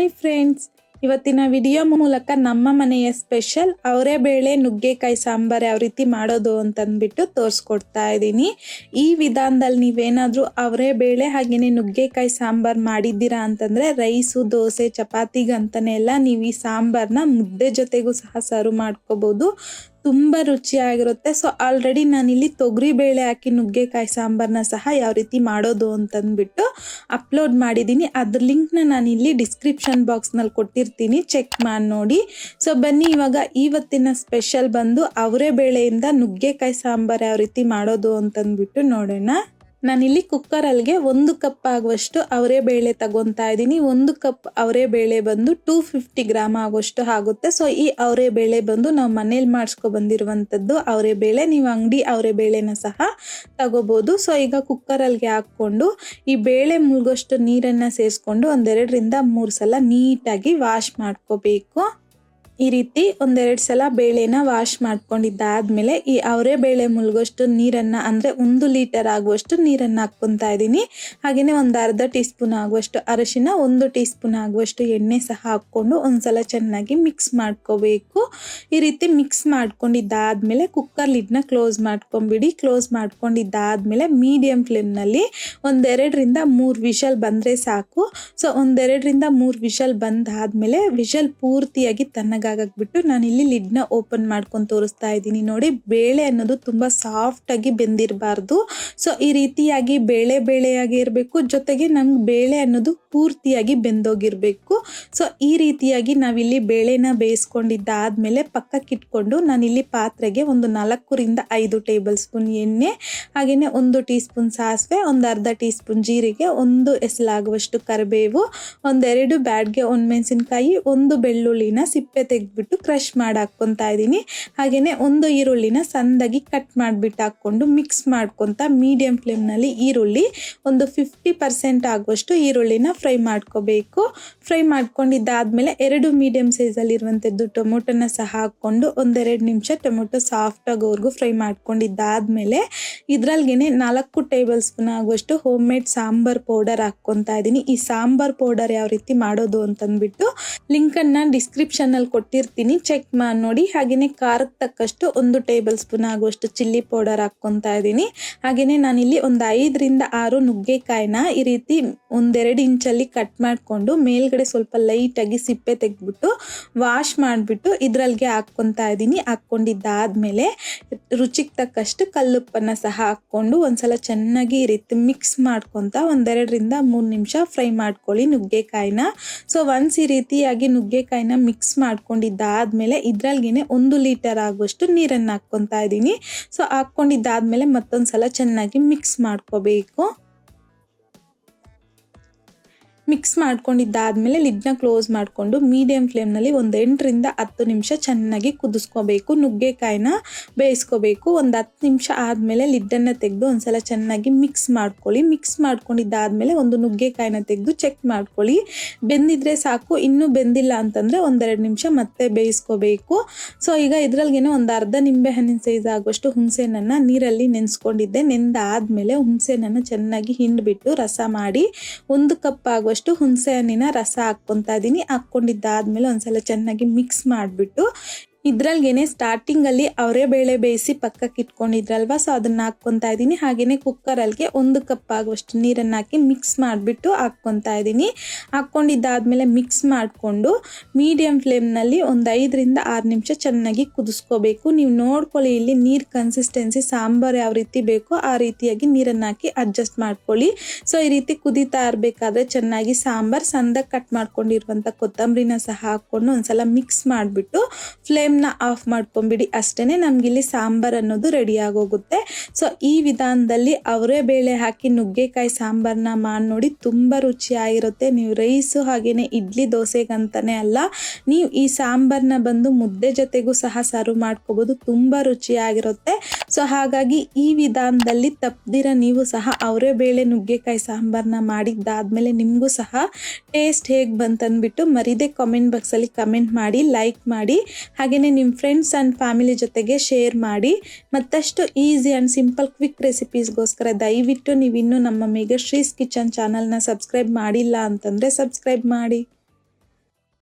Hi friends, ಇವತ್ತಿನ video ಮೂಲಕ ನಮ್ಮ ಮನೆಯ ಸ್ಪೆಷಲ್ ಅವರೆಬೇಳೆ ನುಗ್ಗೆಕಾಯಿ ಸಾಂಬಾರ್ ಯಾವ ರೀತಿ ಮಾಡೋದು ಅಂತಂದ್ಬಿಟ್ಟು ತೋರಿಸ್ಕೊಡ್ತಾ ಇದ್ದೀನಿ. ಈ ವಿಧಾನದಲ್ಲಿ ನೀವೇನಾದರೂ ಅವರೆಬೇಳೆ ಹಾಗೆಯೇ ನುಗ್ಗೆಕಾಯಿ ಸಾಂಬಾರ್ ಮಾಡಿದ್ದೀರಾ ಅಂತಂದರೆ ರೈಸು, ದೋಸೆ, ಚಪಾತಿಗಂತನೇ ಎಲ್ಲ ನೀವು ಈ ಸಾಂಬಾರನ್ನ ಮುದ್ದೆ ಜೊತೆಗೂ ಸಹ ಸರ್ವ್ ಮಾಡ್ಕೋಬೋದು. ತುಂಬ ರುಚಿಯಾಗಿರುತ್ತೆ. ಸೊ ಆಲ್ರೆಡಿ ನಾನಿಲ್ಲಿ ತೊಗರಿಬೇಳೆ ಹಾಕಿ ನುಗ್ಗೆಕಾಯಿ ಸಾಂಬಾರನ್ನ ಸಹ ಯಾವ ರೀತಿ ಮಾಡೋದು ಅಂತಂದ್ಬಿಟ್ಟು ಅಪ್ಲೋಡ್ ಮಾಡಿದ್ದೀನಿ. ಅದ್ರ ಲಿಂಕ್ನ ನಾನಿಲ್ಲಿ ಡಿಸ್ಕ್ರಿಪ್ಷನ್ ಬಾಕ್ಸ್ನಲ್ಲಿ ಕೊಟ್ಟಿರ್ತೀನಿ, ಚೆಕ್ ಮಾಡಿ ನೋಡಿ. ಸೊ ಬನ್ನಿ ಇವಾಗ ಇವತ್ತಿನ ಸ್ಪೆಷಲ್ ಬಂದು ಅವರೆಬೇಳೆಯಿಂದ ನುಗ್ಗೆಕಾಯಿ ಸಾಂಬಾರು ಯಾವ ರೀತಿ ಮಾಡೋದು ಅಂತಂದ್ಬಿಟ್ಟು ನೋಡೋಣ. ನಾನಿಲ್ಲಿ ಕುಕ್ಕರಲ್ಲಿಗೆ 1 ಕಪ್ ಆಗುವಷ್ಟು ಅವರೆಬೇಳೆ ತಗೊತಾ ಇದ್ದೀನಿ. 1 ಕಪ್ ಅವರೆಬೇಳೆ ಬಂದು 250 ಗ್ರಾಮ್ ಆಗುವಷ್ಟು ಆಗುತ್ತೆ. ಸೊ ಈ ಅವರೆಬೇಳೆ ಬಂದು ನಾವು ಮನೇಲಿ ಮಾಡಿಸ್ಕೊ ಬಂದಿರುವಂಥದ್ದು ಅವರೆಬೇಳೆ. ನೀವು ಅಂಗಡಿ ಅವರೆಬೇಳೆನ ಸಹ ತಗೋಬೋದು. ಸೊ ಈಗ ಕುಕ್ಕರಲ್ಲಿಗೆ ಹಾಕ್ಕೊಂಡು ಈ ಬೇಳೆ ಮುಳುಗೋಷ್ಟು ನೀರನ್ನು ಸೇರಿಸ್ಕೊಂಡು 1-2 ರಿಂದ 3 ಸಲ ನೀಟಾಗಿ ವಾಶ್ ಮಾಡ್ಕೋಬೇಕು. ಈ ರೀತಿ 1-2 ಸಲ ಬೇಳೆನ ವಾಶ್ ಮಾಡ್ಕೊಂಡಿದ್ದಾದ್ಮೇಲೆ ಈ ಅವರೆಬೇಳೆ ಮುಳುಗೋಷ್ಟು ನೀರನ್ನು, ಅಂದರೆ 1 ಲೀಟರ್ ಆಗುವಷ್ಟು ನೀರನ್ನು ಹಾಕ್ಕೊತಾ ಇದ್ದೀನಿ. ಹಾಗೆಯೇ ಒಂದು ಅರ್ಧ ಟೀ ಸ್ಪೂನ್ ಆಗುವಷ್ಟು ಅರಿಶಿನ, 1 ಟೀ ಸ್ಪೂನ್ ಆಗುವಷ್ಟು ಎಣ್ಣೆ ಸಹ ಹಾಕ್ಕೊಂಡು ಒಂದ್ಸಲ ಚೆನ್ನಾಗಿ ಮಿಕ್ಸ್ ಮಾಡ್ಕೋಬೇಕು. ಈ ರೀತಿ ಮಿಕ್ಸ್ ಮಾಡ್ಕೊಂಡಿದ್ದಾದ್ಮೇಲೆ ಕುಕ್ಕರ್ ಲಿಡ್ನ ಕ್ಲೋಸ್ ಮಾಡ್ಕೊಂಬಿಡಿ. ಕ್ಲೋಸ್ ಮಾಡ್ಕೊಂಡಿದ್ದಾದ್ಮೇಲೆ ಮೀಡಿಯಂ ಫ್ಲೇಮ್ನಲ್ಲಿ 1-2 ರಿಂದ 3 ವಿಷಲ್ ಬಂದರೆ ಸಾಕು. ಸೊ 1-2 ರಿಂದ 3 ವಿಷಲ್ ಬಂದಾದ್ಮೇಲೆ ವಿಷಲ್ ಪೂರ್ತಿಯಾಗಿ ತಣ್ಣಗಾಗಬಿಟ್ಟು ನಾನಿಲ್ಲಿ ಲಿಡ್ನ ಓಪನ್ ಮಾಡ್ಕೊಂಡು ತೋರಿಸ್ತಾ ಇದ್ದೀನಿ. ನೋಡಿ, ಬೇಳೆ ಅನ್ನೋದು ತುಂಬ ಸಾಫ್ಟಾಗಿ ಬೆಂದಿರಬಾರ್ದು. ಸೊ ಈ ರೀತಿಯಾಗಿ ಬೇಳೆಯಾಗಿ ಇರಬೇಕು, ಜೊತೆಗೆ ನಮ್ಗೆ ಬೇಳೆ ಅನ್ನೋದು ಪೂರ್ತಿಯಾಗಿ ಬೆಂದೋಗಿರಬೇಕು. ಸೊ ಈ ರೀತಿಯಾಗಿ ನಾವಿಲ್ಲಿ ಬೇಳೆನ ಬೇಯಿಸ್ಕೊಂಡಿದ್ದಾದ್ಮೇಲೆ ಪಕ್ಕಕ್ಕಿಟ್ಕೊಂಡು ನಾನಿಲ್ಲಿ ಪಾತ್ರೆಗೆ 4 ರಿಂದ 5 ಟೇಬಲ್ ಸ್ಪೂನ್ ಎಣ್ಣೆ, ಹಾಗೆಯೇ 1 ಟೀ ಸ್ಪೂನ್ ಸಾಸಿವೆ, 1 ಅರ್ಧ ಟೀ ಸ್ಪೂನ್ ಜೀರಿಗೆ, 1 ಎಸಲಾಗುವಷ್ಟು ಕರಿಬೇವು, 1-2 ಬ್ಯಾಡ್ಗೆ ಒಣಮೆಣಸಿನ್ಕಾಯಿ, 1 ಬೆಳ್ಳುಳ್ಳಿನ ಸಿಪ್ಪೆ ತೆಗೆದ್ಬಿಟ್ಟು ಕ್ರಷ್ ಮಾಡಿ ಹಾಕ್ಕೊತಾ ಇದ್ದೀನಿ. ಹಾಗೆಯೇ 1 ಈರುಳ್ಳಿನ ಸಣ್ಣದಾಗಿ ಕಟ್ ಮಾಡಿಬಿಟ್ಟು ಹಾಕ್ಕೊಂಡು ಮಿಕ್ಸ್ ಮಾಡ್ಕೊತಾ ಮೀಡಿಯಂ ಫ್ಲೇಮ್ನಲ್ಲಿ ಈರುಳ್ಳಿ ಒಂದು 50% ಆಗುವಷ್ಟು ಈರುಳ್ಳಿನ ಫ್ರೈ ಮಾಡ್ಕೋಬೇಕು. ಫ್ರೈ ಮಾಡ್ಕೊಂಡಿದ್ದಾದ್ಮೇಲೆ 2 ಮೀಡಿಯಂ ಸೈಜಲ್ಲಿ ಇರುವಂಥದ್ದು ಟೊಮೊಟೊನ ಸಹ ಹಾಕ್ಕೊಂಡು 1-2 ನಿಮಿಷ ಟೊಮೊಟೊ ಸಾಫ್ಟ್ ಆಗೋವರೆಗೂ ಫ್ರೈ ಮಾಡ್ಕೊಂಡಿದ್ದಾದ್ಮೇಲೆ ಇದ್ರಲ್ಗೇನೆ 4 ಟೇಬಲ್ ಸ್ಪೂನ್ ಆಗುವಷ್ಟು ಹೋಮ್ ಮೇಡ್ ಸಾಂಬಾರ್ ಪೌಡರ್ ಹಾಕ್ಕೊತಾ ಇದ್ದೀನಿ. ಈ ಸಾಂಬಾರ್ ಪೌಡರ್ ಯಾವ ರೀತಿ ಮಾಡೋದು ಅಂತಂದ್ಬಿಟ್ಟು ಲಿಂಕನ್ನು ಡಿಸ್ಕ್ರಿಪ್ಷನಲ್ಲಿ ಕೊಟ್ಟಿರ್ತೀನಿ, ಚೆಕ್ ಮಾಡಿ ನೋಡಿ. ಹಾಗೆಯೇ ಖಾರಕ್ಕೆ ತಕ್ಕಷ್ಟು 1 ಟೇಬಲ್ ಸ್ಪೂನ್ ಆಗುವಷ್ಟು ಚಿಲ್ಲಿ ಪೌಡರ್ ಹಾಕ್ಕೊತಾ ಇದ್ದೀನಿ. ಹಾಗೆಯೇ ನಾನಿಲ್ಲಿ 5 ರಿಂದ 6 ನುಗ್ಗೆಕಾಯಿನ ಈ ರೀತಿ 1-2 ಇಂಚಲ್ಲಿ ಕಟ್ ಮಾಡಿಕೊಂಡು ಮೇಲ್ಗಡೆ ಸ್ವಲ್ಪ ಲೈಟಾಗಿ ಸಿಪ್ಪೆ ತೆಗೆದ್ಬಿಟ್ಟು ವಾಶ್ ಮಾಡಿಬಿಟ್ಟು ಇದರಲ್ಲಿಗೆ ಹಾಕ್ಕೊತಾ ಇದ್ದೀನಿ. ಹಾಕ್ಕೊಂಡಿದ್ದಾದ್ಮೇಲೆ ರುಚಿಗೆ ತಕ್ಕಷ್ಟು ಕಲ್ಲುಪ್ಪನ್ನು ಸಹ ಹಾಕ್ಕೊಂಡು ಒಂದ್ಸಲ ಚೆನ್ನಾಗಿ ಈ ರೀತಿ ಮಿಕ್ಸ್ ಮಾಡ್ಕೊತಾ 1-2 ರಿಂದ 3 ನಿಮಿಷ ಫ್ರೈ ಮಾಡ್ಕೊಳ್ಳಿ ನುಗ್ಗೆಕಾಯಿನ. ಸೊ ಒನ್ಸ್ ಈ ರೀತಿಯಾಗಿ ನುಗ್ಗೆಕಾಯಿನ ಮಿಕ್ಸ್ ಮಾಡ್ಕೊಂಡಿದ್ದಾದ್ಮೇಲೆ ಇದ್ರಲ್ಗೇನೆ 1 ಲೀಟರ್ ಆಗುವಷ್ಟು ನೀರನ್ನು ಹಾಕ್ಕೊತಾ ಇದ್ದೀನಿ. ಸೊ ಹಾಕ್ಕೊಂಡಿದ್ದಾದ್ಮೇಲೆ ಮತ್ತೊಂದ್ಸಲ ಚೆನ್ನಾಗಿ ಮಿಕ್ಸ್ ಮಾಡ್ಕೋಬೇಕು. ಮಿಕ್ಸ್ ಮಾಡ್ಕೊಂಡಿದ್ದಾದ್ಮೇಲೆ ಲಿಡ್ನ ಕ್ಲೋಸ್ ಮಾಡಿಕೊಂಡು ಮೀಡಿಯಂ ಫ್ಲೇಮ್ನಲ್ಲಿ 8 ರಿಂದ 10 ನಿಮಿಷ ಚೆನ್ನಾಗಿ ಕುದಿಸ್ಕೋಬೇಕು. ನುಗ್ಗೆಕಾಯಿನ ಬೇಯಿಸ್ಕೋಬೇಕು. 10 ನಿಮಿಷ ಆದಮೇಲೆ ಲಿಡ್ಡನ್ನು ತೆಗೆದು ಒಂದ್ಸಲ ಚೆನ್ನಾಗಿ ಮಿಕ್ಸ್ ಮಾಡ್ಕೊಳ್ಳಿ. ಮಿಕ್ಸ್ ಮಾಡ್ಕೊಂಡಿದ್ದಾದ್ಮೇಲೆ 1 ನುಗ್ಗೆಕಾಯಿನ ತೆಗೆದು ಚೆಕ್ ಮಾಡ್ಕೊಳ್ಳಿ, ಬೆಂದಿದ್ರೆ ಸಾಕು. ಇನ್ನೂ ಬೆಂದಿಲ್ಲ ಅಂತಂದರೆ 1-2 ನಿಮಿಷ ಮತ್ತೆ ಬೇಯಿಸ್ಕೋಬೇಕು. ಸೊ ಈಗ ಇದ್ರಲ್ಗೇನೆ ಒಂದು ಅರ್ಧ ನಿಂಬೆ ಹಣ್ಣಿನ ಸೈಜ್ ಆಗುವಷ್ಟು ಹುಣಸೆಹಣ್ಣನ್ನು ನೀರಲ್ಲಿ ನೆನೆಸ್ಕೊಂಡಿದ್ದೆ. ನೆಂದಾದ್ಮೇಲೆ ಹುಣಸೆಹಣ್ಣನ್ನು ಚೆನ್ನಾಗಿ ಹಿಂಡ್ಬಿಟ್ಟು ರಸ ಮಾಡಿ 1 ಕಪ್ ಆಗುವಷ್ಟು ಹುಣಸೆ ಹಣ್ಣಿನ ರಸ ಹಾಕ್ಕೊತಾ ಇದ್ದೀನಿ. ಹಾಕ್ಕೊಂಡಿದ್ದಾದ್ಮೇಲೆ ಒಂದ್ಸಲ ಚೆನ್ನಾಗಿ ಮಿಕ್ಸ್ ಮಾಡಿಬಿಟ್ಟು ಇದ್ರಲ್ಗೇನೆ ಸ್ಟಾರ್ಟಿಂಗಲ್ಲಿ ಅವರೆಬೇಳೆ ಬೇಯಿಸಿ ಪಕ್ಕಕ್ಕೆ ಇಟ್ಕೊಂಡಿದ್ರಲ್ವ, ಸೊ ಅದನ್ನು ಹಾಕ್ಕೊತಾ ಇದ್ದೀನಿ. ಹಾಗೆಯೇ ಕುಕ್ಕರಲ್ಲಿಗೆ 1 ಕಪ್ ಆಗುವಷ್ಟು ನೀರನ್ನು ಹಾಕಿ ಮಿಕ್ಸ್ ಮಾಡಿಬಿಟ್ಟು ಹಾಕ್ಕೊತಾ ಇದ್ದೀನಿ. ಹಾಕ್ಕೊಂಡಿದ್ದಾದ್ಮೇಲೆ ಮಿಕ್ಸ್ ಮಾಡಿಕೊಂಡು ಮೀಡಿಯಂ ಫ್ಲೇಮ್ನಲ್ಲಿ 5 ರಿಂದ 6 ನಿಮಿಷ ಚೆನ್ನಾಗಿ ಕುದಿಸ್ಕೋಬೇಕು. ನೀವು ನೋಡ್ಕೊಳ್ಳಿ, ಇಲ್ಲಿ ನೀರು ಕನ್ಸಿಸ್ಟೆನ್ಸಿ ಸಾಂಬಾರು ಯಾವ ರೀತಿ ಬೇಕೋ ಆ ರೀತಿಯಾಗಿ ನೀರನ್ನು ಹಾಕಿ ಅಡ್ಜಸ್ಟ್ ಮಾಡ್ಕೊಳ್ಳಿ. ಸೊ ಈ ರೀತಿ ಕುದೀತಾ ಇರಬೇಕಾದ್ರೆ ಚೆನ್ನಾಗಿ ಸಾಂಬಾರು ಸಣ್ಣದಾಗಿ ಕಟ್ ಮಾಡ್ಕೊಂಡಿರುವಂಥ ಕೊತ್ತಂಬರಿನ ಸಹ ಹಾಕ್ಕೊಂಡು ಒಂದ್ಸಲ ಮಿಕ್ಸ್ ಮಾಡಿಬಿಟ್ಟು ಫ್ಲೇಮ್ನ ಆಫ್ ಮಾಡ್ಕೊಂಬಿಡಿ. ಅಷ್ಟೇ, ನಮಗಿಲ್ಲಿ ಸಾಂಬಾರು ಅನ್ನೋದು ರೆಡಿ ಆಗೋಗುತ್ತೆ. ಸೊ ಈ ವಿಧಾನದಲ್ಲಿ ಅವರೆಬೇಳೆ ಹಾಕಿ ನುಗ್ಗೆಕಾಯಿ ಸಾಂಬಾರನ್ನ ಮಾಡಿ ನೋಡಿ, ತುಂಬ ರುಚಿಯಾಗಿರುತ್ತೆ. ನೀವು ರೈಸು ಹಾಗೆಯೇ ಇಡ್ಲಿ ದೋಸೆಗಂತನೇ ಅಲ್ಲ, ನೀವು ಈ ಸಾಂಬಾರನ್ನ ಬಂದು ಮುದ್ದೆ ಜೊತೆಗೂ ಸಹ ಸರ್ವ್ ಮಾಡ್ಕೋಬೋದು. ತುಂಬ ರುಚಿಯಾಗಿರುತ್ತೆ. ಸೊ ಹಾಗಾಗಿ ಈ ವಿಧಾನದಲ್ಲಿ ತಪ್ಪದಿರ ನೀವು ಸಹ ಅವರೆಬೇಳೆ ನುಗ್ಗೆಕಾಯಿ ಸಾಂಬಾರನ್ನ ಮಾಡಿದ್ದಾದ್ಮೇಲೆ ನಿಮಗೂ ಸಹ ಟೇಸ್ಟ್ ಹೇಗೆ ಬಂತಂದ್ಬಿಟ್ಟು ಮರಿದೇ ಕಾಮೆಂಟ್ ಬಾಕ್ಸಲ್ಲಿ ಕಮೆಂಟ್ ಮಾಡಿ, ಲೈಕ್ ಮಾಡಿ. ಹಾಗೆಯೇ ನಿಮ್ಮ ಫ್ರೆಂಡ್ಸ್ ಆ್ಯಂಡ್ ಫ್ಯಾಮಿಲಿ ಜೊತೆಗೆ ಶೇರ್ ಮಾಡಿ. ಮತ್ತಷ್ಟು ಈಸಿ ಆ್ಯಂಡ್ ಸಿಂಪಲ್ ಕ್ವಿಕ್ ರೆಸಿಪೀಸ್ಗೋಸ್ಕರ ದಯವಿಟ್ಟು ನೀವಿನ್ನೂ ನಮ್ಮ ಮೇಘಶ್ರೀಸ್ ಕಿಚನ್ ಚಾನಲ್ನ ಸಬ್ಸ್ಕ್ರೈಬ್ ಮಾಡಿಲ್ಲ ಅಂತಂದರೆ ಸಬ್ಸ್ಕ್ರೈಬ್ ಮಾಡಿ.